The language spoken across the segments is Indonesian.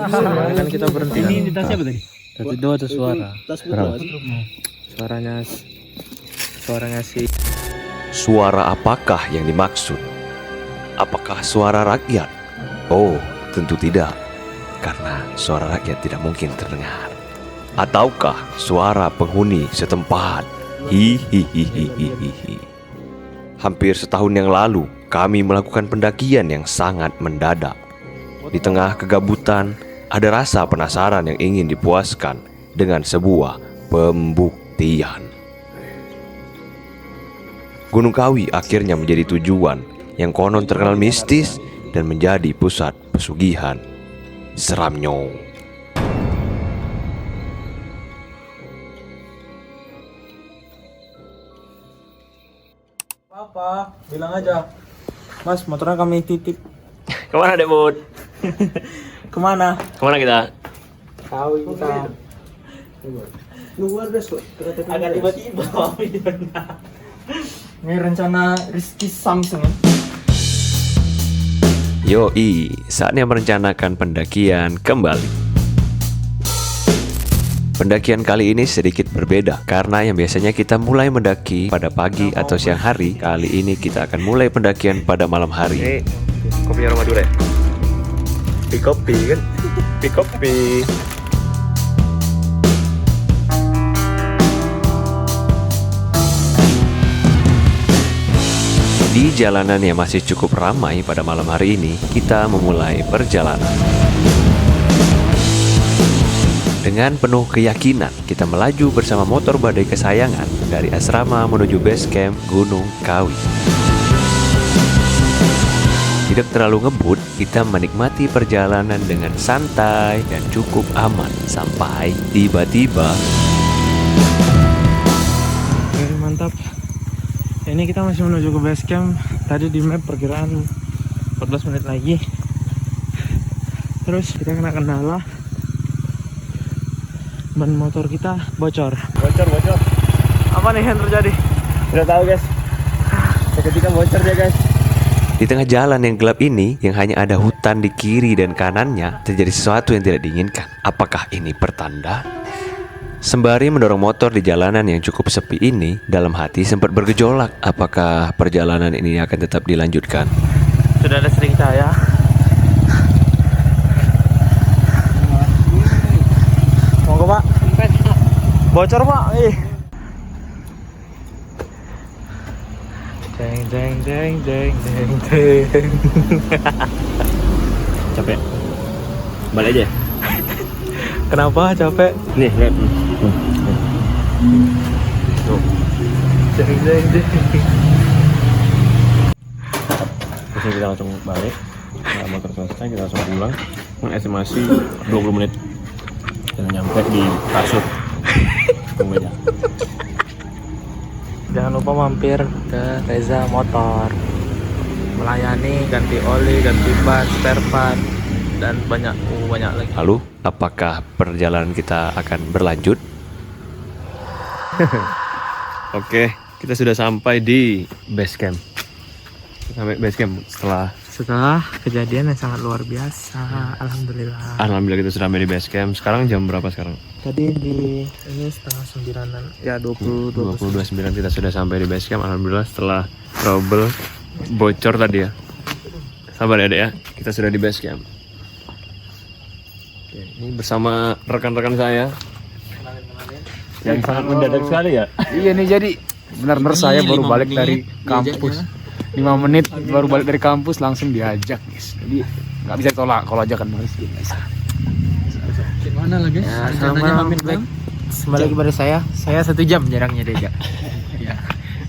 Kan kita berhenti. Ini di tasnya apa tadi? Tadi dua tuh suara. Berapa? Suaranya si. Suara apakah yang dimaksud? Apakah suara rakyat? Oh, tentu tidak. Karena suara rakyat tidak mungkin terdengar. Ataukah suara penghuni setempat? Hihihihihihi. Hampir setahun yang lalu, kami melakukan pendakian yang sangat mendadak. Di tengah kegabutan, ada rasa penasaran yang ingin dipuaskan dengan sebuah pembuktian. Gunung Kawi akhirnya menjadi tujuan yang konon terkenal mistis dan menjadi pusat pesugihan. Seramnya. Apa? Bilang aja. Mas, motornya kami titip. Kemana dek Bud? Kemana? Kemana kita? Tahu kita. Luar deh, Agak tiba-tiba. Ini rencana Rizky Samsung. Yoi, saatnya merencanakan pendakian kembali. Pendakian kali ini sedikit berbeda karena yang biasanya kita mulai mendaki pada pagi atau siang hari, kali ini kita akan mulai pendakian pada malam hari. Kopi aroma dure. Kopi kan? Kopi. Di jalanan yang masih cukup ramai pada malam hari ini, kita memulai perjalanan. Dengan penuh keyakinan, kita melaju bersama motor badai kesayangan dari asrama menuju base camp Gunung Kawi. Tidak terlalu ngebut, kita menikmati perjalanan dengan santai dan cukup aman sampai tiba-tiba. Oke, mantap. Ini kita masih menuju ke base camp. Tadi di map perkiraan 14 menit lagi. Terus kita kena kendala. Ban motor kita bocor. Bocor. Apa nih yang terjadi? Udah tahu guys. Seketika bocor dia guys. Di tengah jalan yang gelap ini, yang hanya ada hutan di kiri dan kanannya, terjadi sesuatu yang tidak diinginkan. Apakah ini pertanda? Sembari mendorong motor di jalanan yang cukup sepi ini, dalam hati sempat bergejolak. Apakah perjalanan ini akan tetap dilanjutkan? Sudah ada sering cahaya. Monggo Pak. Bocor Pak. Deng. Capek. Balik aja. Kenapa capek? Nih, lihat. Deng. Terus kita langsung balik. Nah, motor selesai, kita langsung pulang. Estimasi 20 menit. Kita nyampe di Kasut. Tunggu aja. Jangan lupa mampir ke Reza Motor. Melayani ganti oli, ganti ban, spare part, dan banyak lagi. Lalu, apakah perjalanan kita akan berlanjut? Oke, kita sudah sampai di base camp. Sampai base camp Setelah kejadian yang sangat luar biasa, Alhamdulillah kita sudah sampai di base camp. Sekarang jam berapa sekarang? Tadi ini setengah 9-an, ya 22.09 kita sudah sampai di base camp. Alhamdulillah setelah trouble bocor tadi ya. Sabar ya Dek ya, kita sudah di base camp. Oke, ini bersama rekan-rekan saya yang sangat mendadak sekali ya. Iya nih, jadi benar-benar saya baru balik dari kampus. 5 menit baru balik dari kampus langsung diajak guys. Jadi nggak bisa tolak kalau ajakan guys. Gimana lah guys? Ya, sama kembali lagi pada saya 1 jam jaraknya diajak. Ya.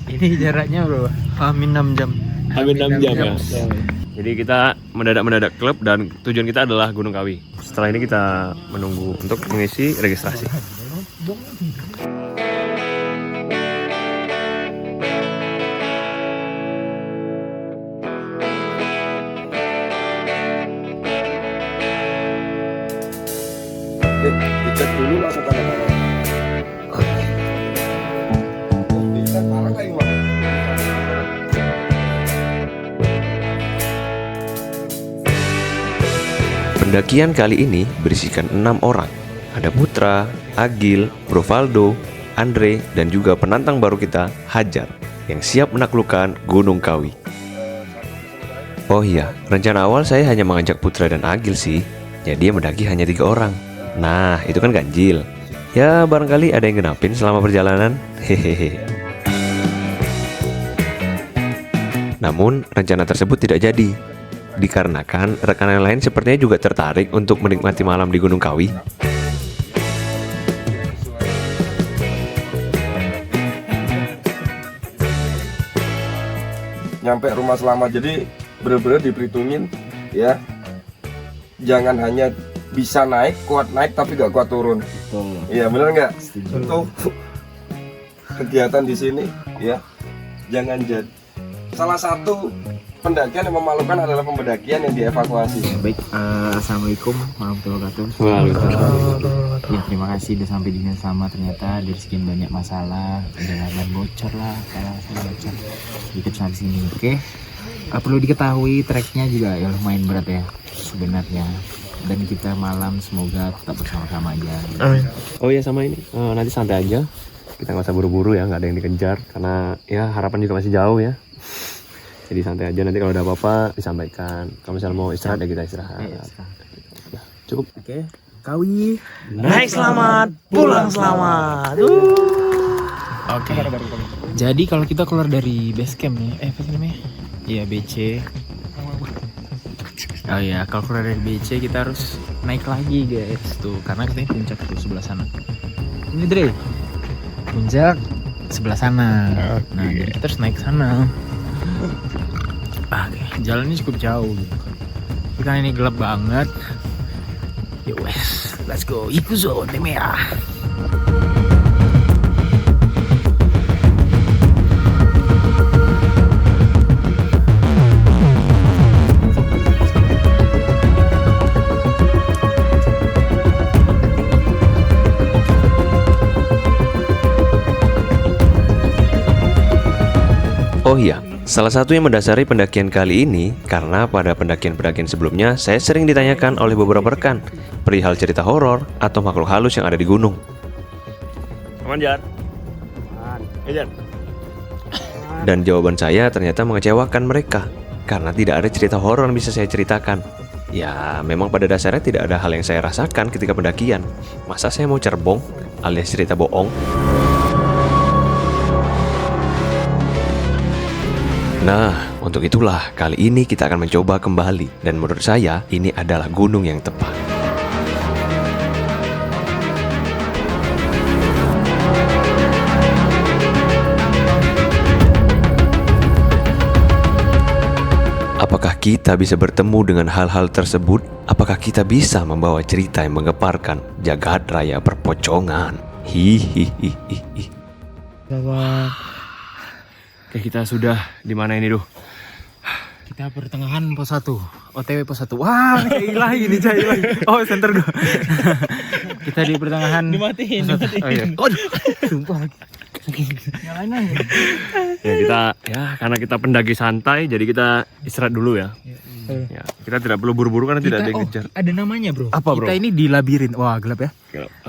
Ini jaraknya berapa? Hamin 6 jam. Hamin 6 jam ya. Jadi kita mendadak klub dan tujuan kita adalah Gunung Kawi. Setelah ini kita menunggu untuk mengisi registrasi. Dicek dulu langsung tanda tangan. Pendakian kali ini berisikan 6 orang. Ada Putra, Agil, Bro Valdo, Andre, dan juga penantang baru kita, Hajar, yang siap menaklukkan Gunung Kawi. Oh iya, rencana awal saya hanya mengajak Putra dan Agil sih. Jadi yang mendaki hanya 3 orang. Nah, itu kan ganjil. Ya, barangkali ada yang genapin selama perjalanan. Hehehe. Namun, rencana tersebut tidak jadi. Dikarenakan rekan yang lain sepertinya juga tertarik untuk menikmati malam di Gunung Kawi. Nyampe rumah selamat, jadi bener-bener diperhitungin ya. Jangan hanya bisa naik, kuat naik tapi gak kuat turun. Iya bener nggak? Untuk kegiatan di sini ya, jangan jadi salah satu pendakian yang memalukan adalah pendakian yang dievakuasi. Baik, assalamualaikum warahmatullahi wabarakatuh. Ya, terima kasih udah sampai di sini sama. Ternyata dari sekian banyak masalah, ada bocor lah, kayak bocor dikit sampai sini. Oke, perlu diketahui treknya juga ya lumayan berat ya sebenarnya. Dan kita malam semoga tetap bersama-sama aja. Amin. Oh iya, sama ini, nanti santai aja. Kita nggak usah buru-buru ya, nggak ada yang dikejar. Karena ya harapan juga masih jauh ya. Jadi santai aja, nanti kalau ada apa-apa disampaikan. Kalau misalnya mau istirahat ya kita istirahat. Nah, cukup. Oke, Kawi. Naik selamat, pulang selamat. Oke. Jadi kalau kita keluar dari base camp nih, apa sih namanya? Iya, BC. Oh iya, kalau keluar dari BC kita harus naik lagi guys tuh, karena katanya puncak tuh sebelah sana. Ini Dre, puncak sebelah sana. Nah, jadi kita harus naik sana. Oke, jalannya cukup jauh gitu. Tapi kan ini gelap banget. Yo wes, let's go. Ikuzo Temea. Oh iya, salah satu yang mendasari pendakian kali ini karena pada pendakian-pendakian sebelumnya saya sering ditanyakan oleh beberapa rekan perihal cerita horor atau makhluk halus yang ada di gunung. Aman, Jan? Jan? Dan jawaban saya ternyata mengecewakan mereka karena tidak ada cerita horor yang bisa saya ceritakan. Ya, memang pada dasarnya tidak ada hal yang saya rasakan ketika pendakian. Masa saya mau cerbong alias cerita bohong? Nah, untuk itulah kali ini kita akan mencoba kembali. Dan menurut saya, ini adalah gunung yang tepat. Apakah kita bisa bertemu dengan hal-hal tersebut? Apakah kita bisa membawa cerita yang menggeparkan jagat raya perpocongan? Hihihihi. Oke, kita sudah di mana ini, Duh? Kita pertengahan pos 1, OTW pos 1. Wah, gila ini cai lagi. Oh, center gua. Kita di pertengahan. Dimatiin. Oh iya. Sumpah lagi. Nyalain aja. Ya kita karena kita pendaki santai, jadi kita istirahat dulu ya. Ya, kita tidak perlu buru-buru karena tidak ada yang ngejar. Ada namanya, Bro. Apa, Bro? Kita ini di labirin. Wah, gelap ya.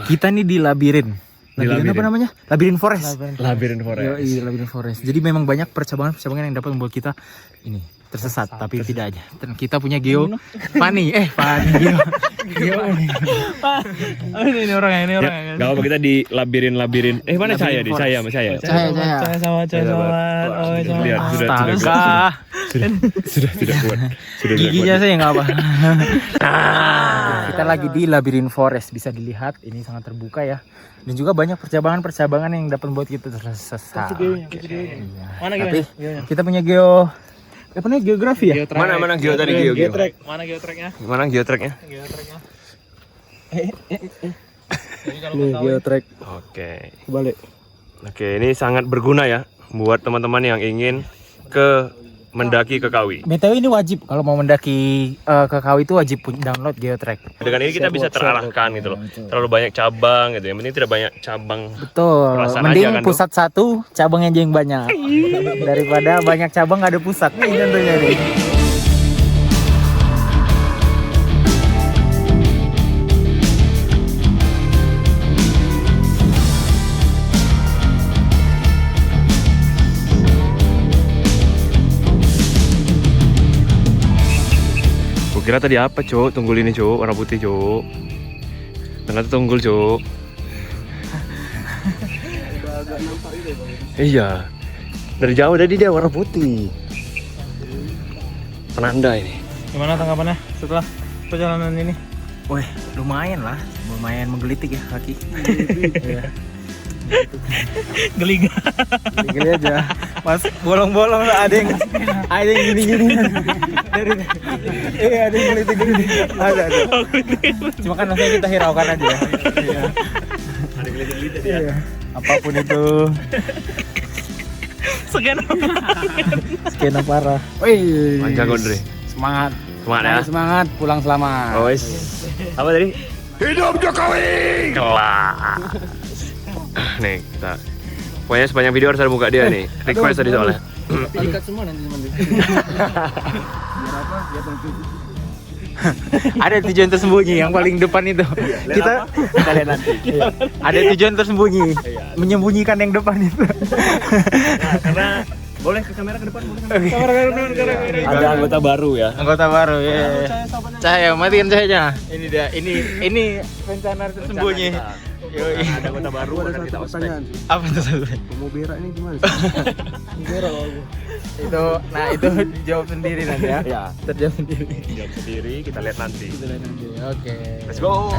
Kita ini di labirin. Labirin apa namanya? Labirin forest. Labirin forest. Iya, labirin forest. Jadi memang banyak percabangan yang dapat membuat kita ini tersesat, tapi tidak aja. Kita punya Geo Fani. Geo. Ini orangnya. Gak apa, kita di labirin. Mana Cahaya di? Cahaya sama Cahaya. Cahaya sama. Oh, Lihat, sudah tidak kuat. Giginya saya nggak apa. Kita lagi di labirin forest, bisa dilihat ini sangat terbuka ya. Dan juga banyak percabangan yang dapat membuat kita tersesat. Mana Tapi kita punya Geo. Apa namanya, geografi ya? Mana Geo tadi Geo? Mana geotracknya? Mana geotracknya? Nih, geotrack. Oke. Balik. Oke, ini sangat berguna ya buat teman-teman yang ingin ke mendaki ke Kawi. BTW ini wajib kalau mau mendaki ke Kawi itu wajib download geotrack. Dengan ini kita bisa terarahkan gitu loh. Terlalu banyak cabang gitu. Yang penting tidak banyak cabang. Betul. Perasaan Mending aja kan, pusat satu, cabangnya aja yang banyak. Daripada banyak cabang nggak ada pusat. Ini contohnya nih. Kira tadi apa, Cuk? Tunggul ini, Cuk. Warna putih, Cuk. Ternyata tunggul, Cuk. Iya. Dari jauh tadi dia warna putih. Penanda ini. Gimana tanggapannya setelah perjalanan ini? Wih, lumayan lah, lumayan menggelitik ya kaki. Geli aja. Mas bolong-bolong lah, ada yang gini-gini. Ada yang gelitik-gelitik. Ada. Cuma kan langsung kita hiraukan aja ya. Iya. Ada gelitik-gelitik ya. Apapun itu. Skena parah. Wih. Manja Gondre. Semangat. Semangat ya. Semangat, pulang selamat. Oh, wis. Apa tadi? Hidup Jokowi. Kelas. Nih, kita. Pokoknya sepanjang video harus ada muka dia nih. Request tadi soalnya. Ikat semua nanti teman. Ada tujuan tersembunyi yang paling depan itu. Kita lihat nanti. Ada tujuan tersembunyi. Menyembunyikan yang depan itu. Karena boleh ke kamera ke depan, boleh. Ada anggota baru ya. Anggota baru ya. Cahaya, matiin cahayanya. Ini dia. Ini rencana tersembunyi. Yoi. Ada anggota baru akan kita ospek. Apa itu? Mau berak ini gimana? Itu dijawab sendiri nanti ya. Ya, Terjawab sendiri. jawab sendiri, kita lihat nanti. Oke. Let's go.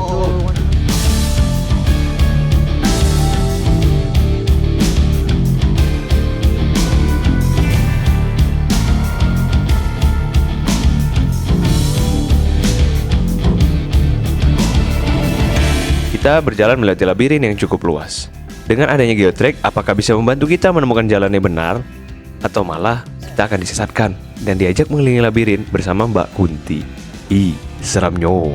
Kita berjalan melewati labirin yang cukup luas. Dengan adanya geotrack, apakah bisa membantu kita menemukan jalan yang benar? Atau malah kita akan disesatkan dan diajak mengelilingi labirin bersama Mbak Kunti. Ih, seramnya.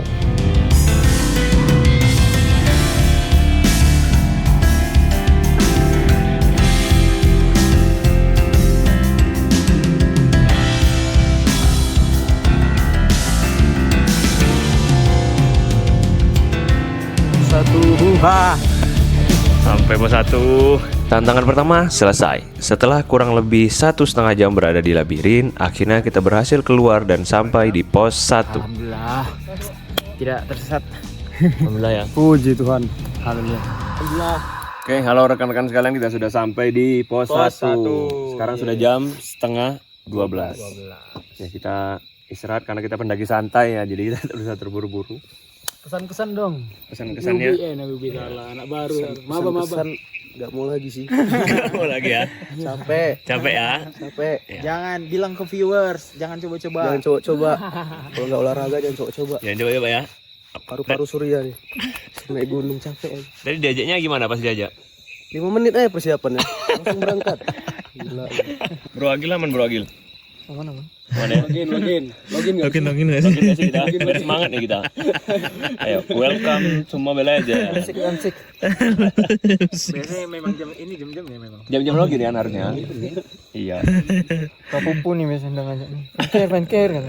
Sampai pos 1. Tantangan pertama selesai. Setelah kurang lebih 1,5 jam berada di labirin, akhirnya kita berhasil keluar dan sampai di pos 1. Alhamdulillah. Tidak tersesat. Alhamdulillah ya. Puji Tuhan. Alhamdulillah. Oke, halo rekan-rekan sekalian, kita sudah sampai di pos 1. Sekarang sudah jam setengah 12. Ya, kita istirahat karena kita pendaki santai ya, jadi kita bisa terburu-buru. Kesan-kesan dong. Pesan-kesannya. Nabi salah, anak baru. Maba. Nggak mau lagi sih. Mau lagi ya. Capek. Capek ya. Capek. Ya. Jangan bilang ke viewers, jangan coba-coba. Jangan coba-coba. Kalau nggak olahraga jangan coba-coba. Jangan coba-coba ya. Paru-paru surya nih. Naik gunung capek. Tadi diajaknya gimana pas diajak? 5 menit aja persiapannya. Langsung berangkat. Gila. Bro Agil aman, Bro Agil. Aman. Mana ya? Login Login nggak sih kita? Biar semangat nih kita. Ayo, welcome semua bela aja. Ansik. Biasanya memang jam ya memang. Jam-jam login ya harusnya. Iya. Kau pumpu nih biasanya ngajak nih. Fancare kan.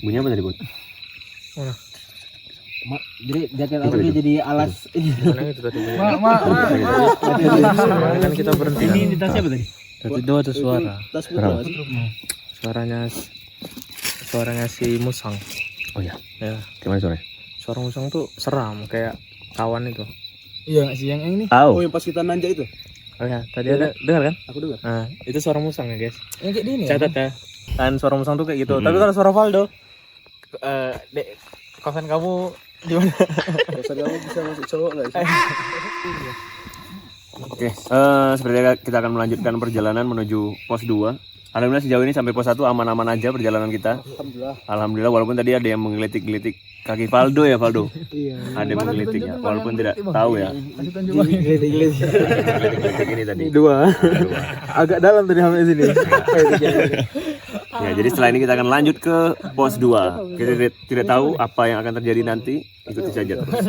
Bunyi apa tadi, Bud? Mana? Jadi jaket aku ini jadi alas ini. Mana itu tadi? Kan kita berhenti. Ini di tasnya apa tadi? Tadi dua tuh suara. Tas putra. Suaranya si Musang. Oh ya. Ya. Gimana suaranya? Suara Musang tuh seram kayak kawan itu. Iya, si yang ini. Oh, yang pas kita nanjak itu. Oh ya, tadi ada dengar kan? Aku dengar. Nah, itu suara Musang ya, guys. Yang kayak gini. Catat ya. Kan suara Musang tuh kayak gitu. Tapi kalau suara Valdo, kosan kamu gimana? Kosan kamu bisa masuk cowok nggak sih? Oke, seperti kita akan melanjutkan perjalanan menuju pos 2. Alhamdulillah sejauh ini sampai pos 1 aman-aman aja perjalanan kita. Alhamdulillah walaupun tadi ada yang menggelitik-gelitik kaki Valdo ya, Valdo. Iya. Ada yang menggelitiknya walaupun tidak tahu ya. Gelitik ini tadi. Dua. Agak dalam tadi sampai sini. Ya, jadi setelah ini kita akan lanjut ke pos 2. Kita tidak tahu apa yang akan terjadi nanti. Ikuti saja terus.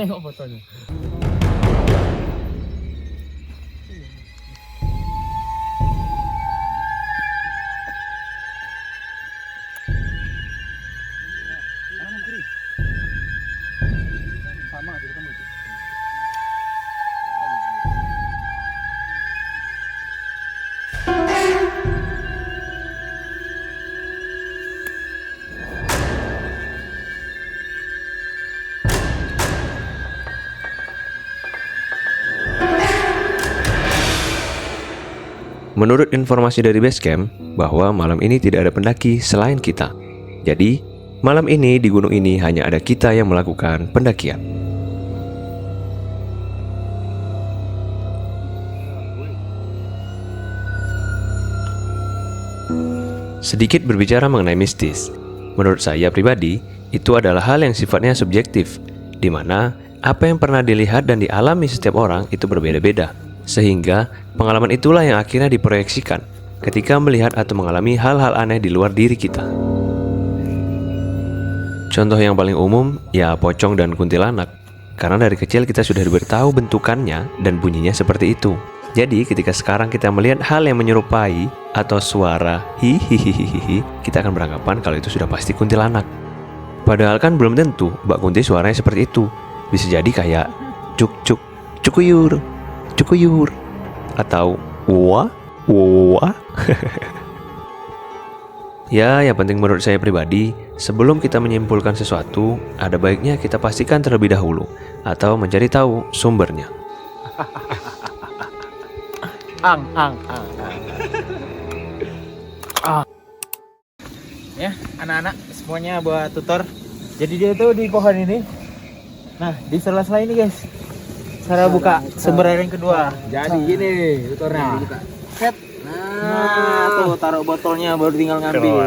Menurut informasi dari Basecamp, bahwa malam ini tidak ada pendaki selain kita. Jadi, malam ini di gunung ini hanya ada kita yang melakukan pendakian. Sedikit berbicara mengenai mistis. Menurut saya pribadi, itu adalah hal yang sifatnya subjektif, di mana apa yang pernah dilihat dan dialami setiap orang itu berbeda-beda. Sehingga pengalaman itulah yang akhirnya diproyeksikan ketika melihat atau mengalami hal-hal aneh di luar diri kita. Contoh yang paling umum ya pocong dan kuntilanak. Karena dari kecil kita sudah diberitahu bentukannya dan bunyinya seperti itu. Jadi ketika sekarang kita melihat hal yang menyerupai atau suara hihihihihi, kita akan beranggapan kalau itu sudah pasti kuntilanak. Padahal kan belum tentu Mbak Kunti suaranya seperti itu. Bisa jadi kayak cuk cuk cukuyur cukuyur atau wah wah. Ya, yang penting menurut saya pribadi, sebelum kita menyimpulkan sesuatu, ada baiknya kita pastikan terlebih dahulu atau mencari tahu sumbernya. Ya, anak-anak semuanya buat tutor. Jadi dia tuh di pohon ini. Nah, di sela-sela ini guys, cara buka sumber air yang kedua. Jadi gini tutornya. Set. Nah, tuh taruh botolnya baru tinggal ngambil.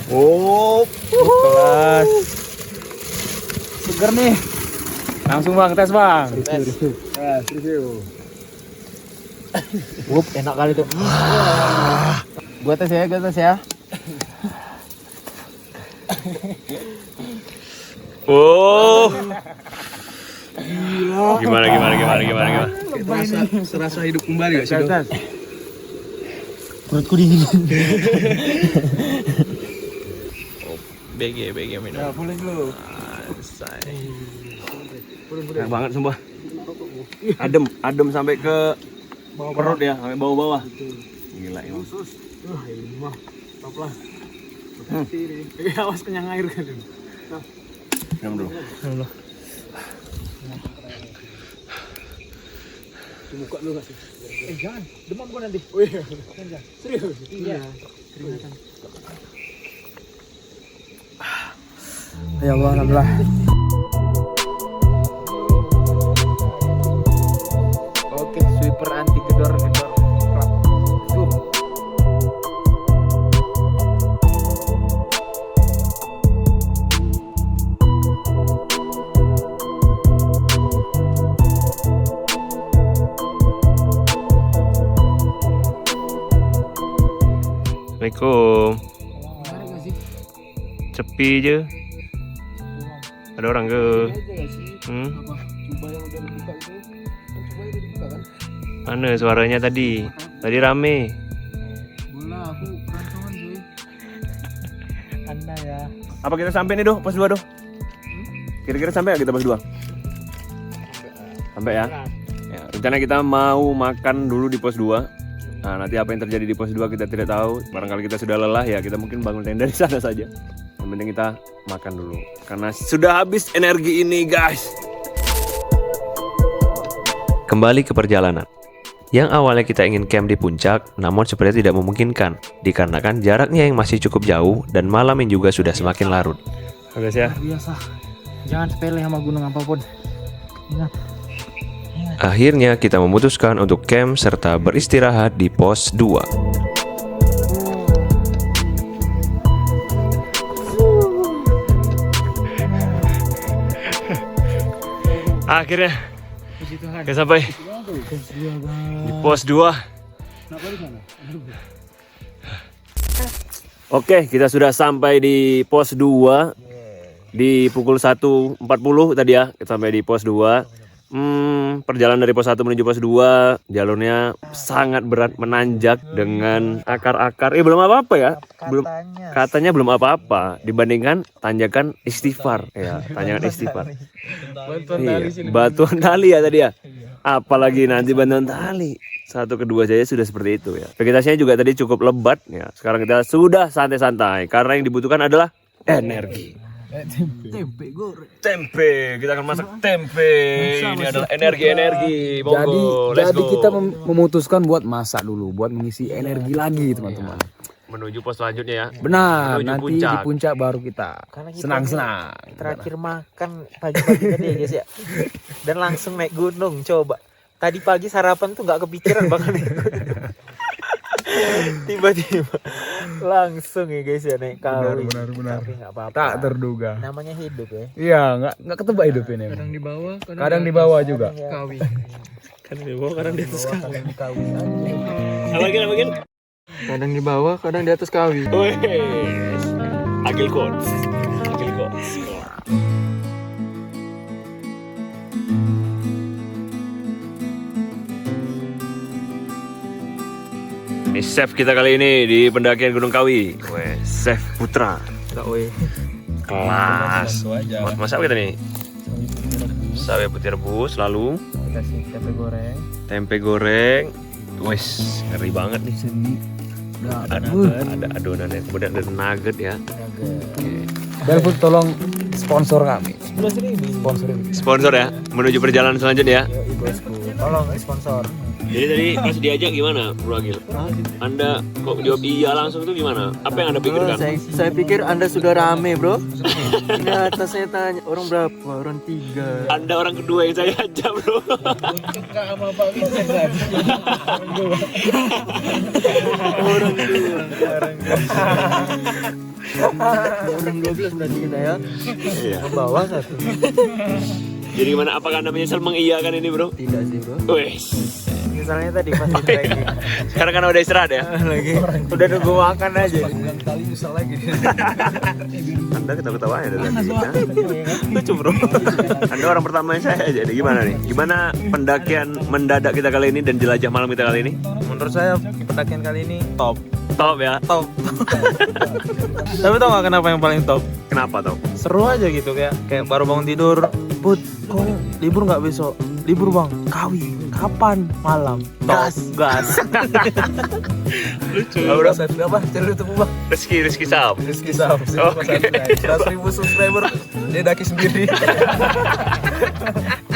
Oh, kelas. Seger nih. Langsung bang, tes bang. Wup, enak kali tuh. Gua tes ya. Oh. Gimana? Serasa hidup kembali ya sih. Perutku dingin. BG minum. Ya, boleh dulu. Enak banget sumpah. Adem sampai ke perut ya, sampai bawah-bawah. Gila emang. Wah, ini mah top lah. Awas kenyang air kan. Minum dulu. Buka dulu nggak sih? Jangan, demam gua nanti. Oh iya, jangan. Serius? Iya. Keringatan. Ya Allah, alhamdulillah. Oke, sweeper anti gedor klap. Tuh. Assalamualaikum. Sepi je. Ada orang ke? Mana suaranya tadi? Tadi rame. Bola aku perancangan cuy. Anda ya. Apa kita sampai nih pos 2 Kira-kira sampai gak kita pos 2? Sampai ya? Ya, rencana kita mau makan dulu di pos 2. Nah, nanti apa yang terjadi di pos 2 kita tidak tahu. Barangkali kita sudah lelah ya, kita mungkin bangun tenda di sana saja. Yang penting kita makan dulu karena sudah habis energi ini, guys. Kembali ke perjalanan. Yang awalnya kita ingin camp di puncak, namun sepertinya tidak memungkinkan dikarenakan jaraknya yang masih cukup jauh dan malam yang juga sudah semakin larut. Guys ya. Biasa. Jangan sepele sama gunung apapun. Ingat. Akhirnya kita memutuskan untuk camp serta beristirahat di pos 2. Akhirnya kita sampai di pos 2. Oke, kita sudah sampai di pos 2 di pukul 1.40 tadi ya. Kita sampai di pos 2. Perjalanan dari pos 1 menuju pos 2 jalurnya sangat berat, menanjak dengan akar-akar. Belum apa-apa ya. Katanya belum apa-apa dibandingkan tanjakan istighfar ya, tanjakan istighfar. Batuan tali ya tadi ya. Apalagi nanti bantuan tali. 1 ke 2 saja sudah seperti itu ya. Vegetasinya juga tadi cukup lebat ya. Sekarang kita sudah santai-santai karena yang dibutuhkan adalah energi. Tempe goreng. Tempe, kita akan masak tempe. Ini adalah energi-energi. Monggo, let's Jadi go. kita memutuskan buat masak dulu, buat mengisi energi lagi teman-teman. Menuju pos selanjutnya ya. Benar, Menuju nanti puncak. di puncak baru kita Karena kita senang-senang. terakhir makan pagi-pagi tadi ya guys ya. Dan langsung naik gunung coba. Tadi pagi sarapan tuh nggak kepikiran bakal naik gunung. Tiba-tiba langsung ya guys ya naik kawi. Benar. Tapi nggak apa-apa. Tak terduga. Namanya hidup ya. Iya, nggak ketebak hidup ini. Kadang di bawah, Kadang di bawah juga. kawi. Kadang di bawah, kadang di atas kawi. Kadang di kawi. Apa lagi? Kadang di bawah, kadang di atas kawi. Wes. Agil quotes. Ini chef kita kali ini di pendakian Gunung Kawi. Wes, chef Putra. Enggak weh. Kelas. Masak apa kita nih? Sawi putih rebus, lalu Kasih tempe goreng. tempe goreng. Wes, ngeri banget nih. Ada adonannya, kemudian ada nugget ya. Dan pun tolong sponsor kami. 11.000 Sponsor ini. Sponsor ya, menuju perjalanan selanjutnya ya. Yo bosku. Tolong sponsor. Jadi tadi pas diajak gimana, Bro Agil? Anda kok jawab iya langsung itu gimana? Apa yang Anda pikirkan? Saya pikir Anda sudah rame, Bro. Ini atas saya tanya, orang berapa? Orang 3. Anda orang kedua yang saya ajak, Bro. Orang 12 berarti kita ya. Iya. Ke bawah 1. Jadi gimana? Apakah Anda menyesal mengiyakan ini, Bro? Tidak sih, Bro. Wes. Misalnya tadi pas di trekking Sekarang kan udah istirahat ya? lagi udah nunggu makan aja. Anda ketawa-ketawa ya dari tadi. ya? Lucu, Bro. Anda orang pertama yang saya ajak nih. Gimana nih? Gimana pendakian mendadak kita kali ini dan jelajah malam kita kali ini? Menurut saya pendakian kali ini top. Top ya? Top. Tapi tau gak kenapa yang paling top? Kenapa top? Seru aja gitu kayak baru bangun tidur. Put, kok libur nggak besok? Libur bang, kawi. Kapan? Malam. Gas. Lucu. Udah apa? Cari YouTube bang. Rizky Sahab. Rizky Sahab. Oke. 100.000 subscriber. Dia daki sendiri.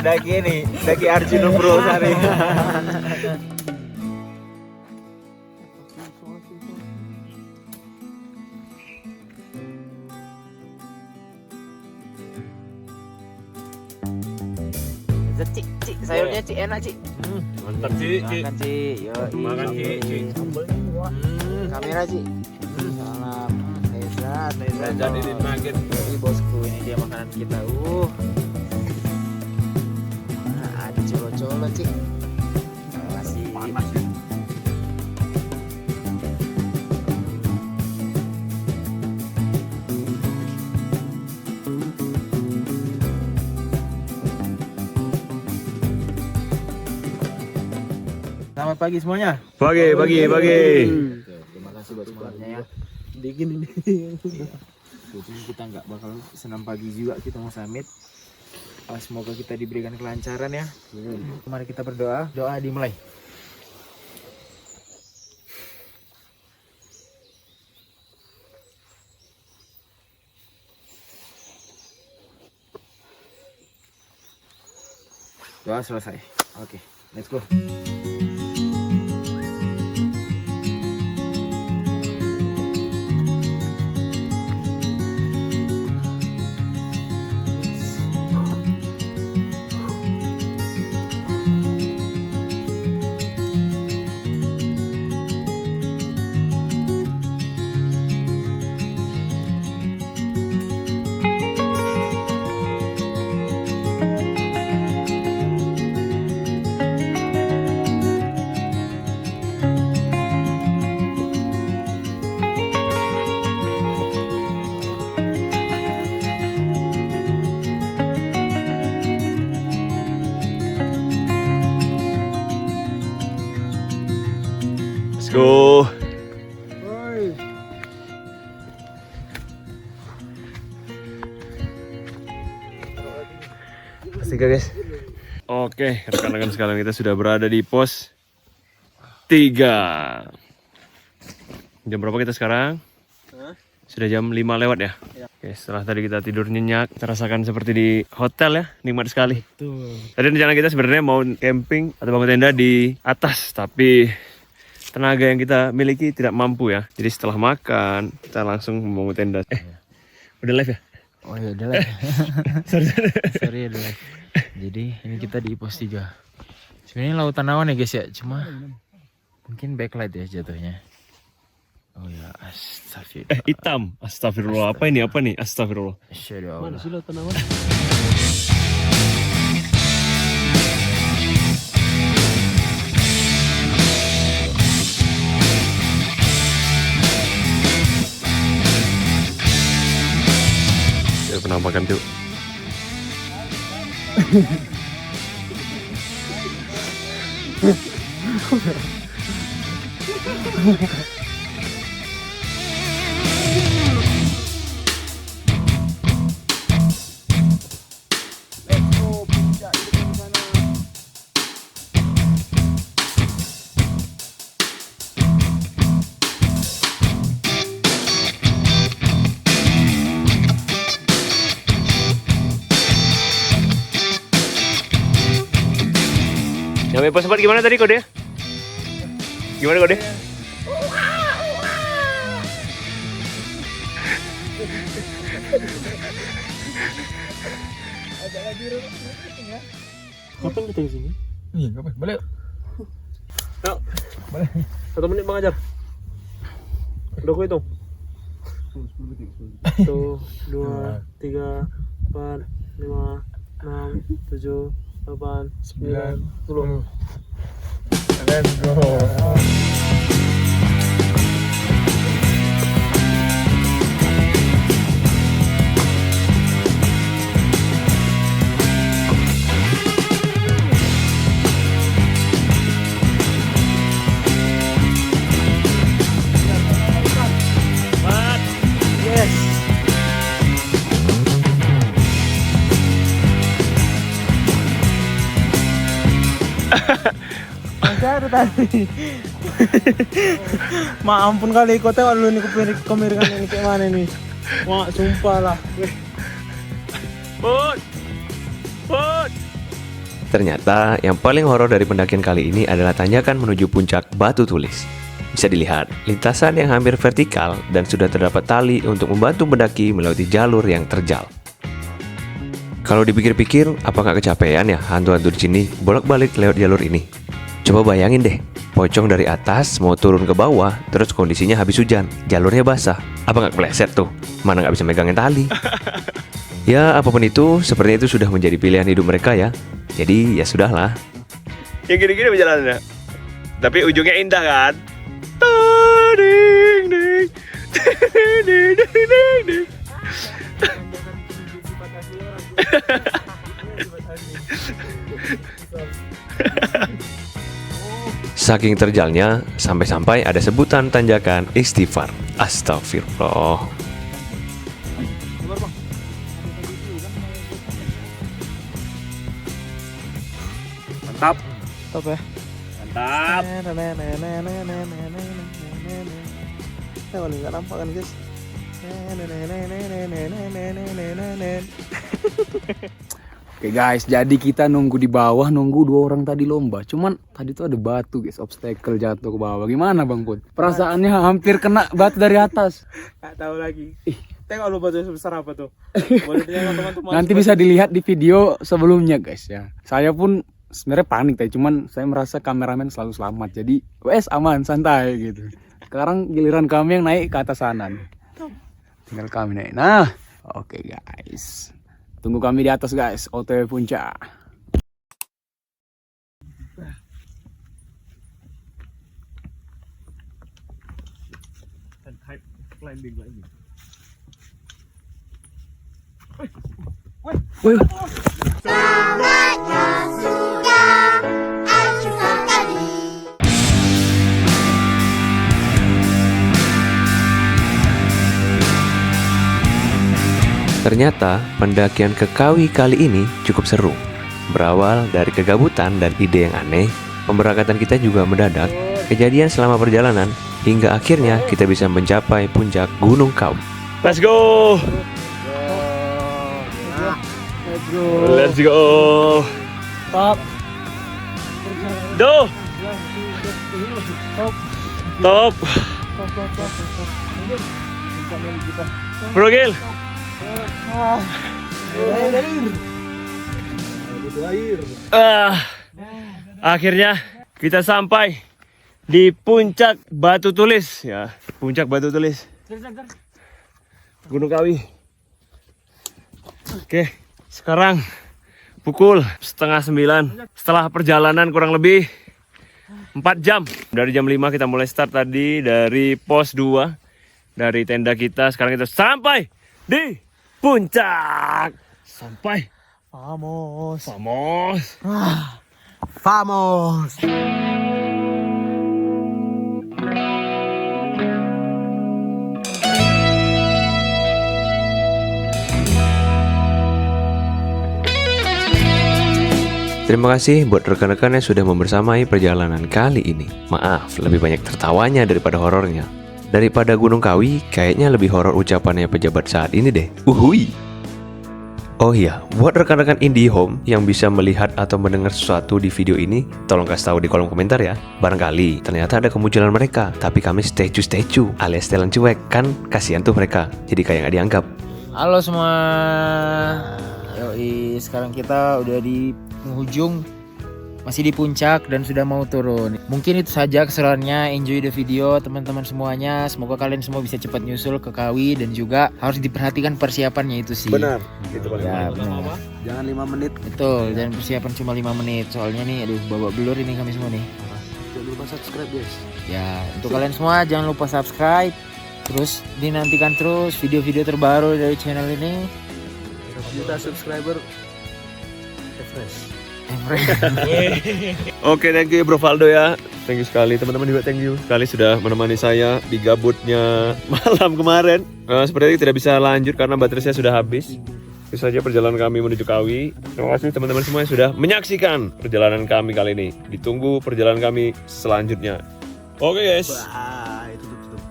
Daki Arjuna Bro hari. Cik, sayurnya Cik enak Cik. Mantap Ci. Makan Cik, yo. Makan Ci. Kamera Cik. Salam. Lezat. Jadi di nugget. Yoi bosku, ini dia makanan kita. Ada colo-colo Cik. Masih panas ya. Selamat pagi semuanya. Pagi. Terima kasih buat semuanya ya. Dingin ini. Jadi kita nggak bakal senam pagi juga, kita mau summit. Semoga kita diberikan kelancaran ya. Mari kita berdoa. Doa dimulai. Doa selesai. Oke, let's go. Let's go. Asik guys. Oke, rekan-rekan sekarang kita sudah berada di pos 3. Jam berapa kita sekarang? Sudah jam 5 lewat ya? Oke, setelah tadi kita tidur nyenyak, kita rasakan seperti di hotel ya, nikmat sekali. Tadi rencana kita sebenarnya mau camping atau bangun tenda di atas, tapi tenaga yang kita miliki tidak mampu ya. Jadi setelah makan, kita langsung membangun tenda. Udah live ya? Oh iya, udah lah. Sorry, udah lah. Jadi ini kita di pos 3. Sebenarnya lautan awan ya guys ya, cuma mungkin backlight ya jatuhnya. Oh ya, astagfirullah. Hitam. Astagfirullah. Apa ini? Apa nih? Astagfirullah. Mana sih lautan awan? Ya, penampakan tuh. Nyampe pos 4 gimana tadi kode? Gimana kode? Kapan kita ke sini? Iya, kapan? Balik. Yuk. Balik. 1 menit Bang Ajar. Udah aku hitung. 1, 2, 3, 4, 5, 6, 7, 8, 9, 10. Let's go. Tadi. Ma ampun kali kau tengok dulu nih kemiringan ini kayak mana nih. Wah, sumpah lah. Put. Ternyata yang paling horor dari pendakian kali ini adalah tanjakan menuju puncak Batu Tulis. Bisa dilihat, lintasan yang hampir vertikal dan sudah terdapat tali untuk membantu pendaki melewati jalur yang terjal. Kalau dipikir-pikir, apa nggak kecapean ya hantu-hantu di sini bolak-balik lewat jalur ini? Coba bayangin deh, pocong dari atas mau turun ke bawah, terus kondisinya habis hujan, jalurnya basah. Apa nggak kepleset tuh? Mana nggak bisa megangin tali? Ya, apapun itu, sepertinya itu sudah menjadi pilihan hidup mereka ya. Jadi, ya sudahlah. Yang gini-gini perjalanannya. Tapi ujungnya indah kan? Saking terjalnya, sampai-sampai ada sebutan tanjakan istighfar. Astagfirullah. Mantap. Top ya. Mantap. Kalau nggak nampak kan guys. Oke guys, jadi kita nunggu di bawah, nunggu 2 orang tadi lomba. Cuman tadi tuh ada batu guys, obstacle jatuh ke bawah. Gimana Bang Put? Perasaannya hampir kena batu dari atas. Nggak tahu lagi. Tengok lu batu sebesar apa tuh. Boleh tengok teman-teman. Nanti bisa dilihat di video sebelumnya guys ya. Saya pun sebenarnya panik tadi, cuman saya merasa kameramen selalu selamat. Jadi wes aman, santai gitu. Sekarang giliran kami yang naik ke atas sana nih. Tinggal kami naik. Nah, oke guys. Tunggu kami di atas guys, OTW puncak. Ternyata pendakian ke Kawi kali ini cukup seru. Berawal dari kegabutan dan ide yang aneh, pemberangkatan kita juga mendadak, kejadian selama perjalanan, hingga akhirnya kita bisa mencapai puncak Gunung Kawi. Let's go. Let's go. Top. Do. Top. Bro Gil. Akhirnya kita sampai di puncak Batu Tulis ya, puncak Batu Tulis, Gunung Kawi. Oke, sekarang pukul 8:30 setelah perjalanan kurang lebih 4 jam. Dari jam 5 kita mulai start tadi dari pos 2 dari tenda kita. Sekarang kita sampai di puncak. Sampai. Vamos. Vamos. Vamos. Terima kasih buat rekan-rekan yang sudah membersamai perjalanan kali ini. Maaf, lebih banyak tertawanya daripada horornya. Daripada Gunung Kawi, kayaknya lebih horor ucapannya pejabat saat ini deh. Uhui. Oh iya, buat rekan-rekan IndiHome yang bisa melihat atau mendengar sesuatu di video ini, tolong kasih tahu di kolom komentar ya. Barangkali ternyata ada kemunculan mereka, tapi kami statue alias telan cuek. Kan kasihan tuh mereka, jadi kayak nggak dianggap. Halo semua. Yoi, sekarang kita udah di penghujung, masih di puncak dan sudah mau turun. Mungkin itu saja keseruannya. Enjoy the video teman-teman semuanya. Semoga kalian semua bisa cepat nyusul ke Kawi dan juga harus diperhatikan persiapannya itu sih. Benar. Itu paling Ya, benar. benar. Jangan 5 menit. Betul, dan persiapan cuma 5 menit. Soalnya nih, aduh, babak belur ini kami semua nih. Jangan lupa subscribe guys. Ya, untuk kalian semua jangan lupa subscribe. Terus dinantikan terus video-video terbaru dari channel ini. 1 juta subscriber. Oke, thank you Bro Valdo ya. Thank you sekali teman-teman juga, thank you sekali sudah menemani saya di gabutnya malam kemarin. Sepertinya tidak bisa lanjut karena baterai saya sudah habis. Itu saja perjalanan kami menuju Kawi. Terima kasih teman-teman semua yang sudah menyaksikan perjalanan kami kali ini. Ditunggu perjalanan kami selanjutnya. Oke guys. Tutup.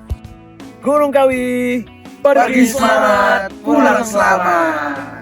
Gunung Kawi. Pagi semangat, pulang selamat.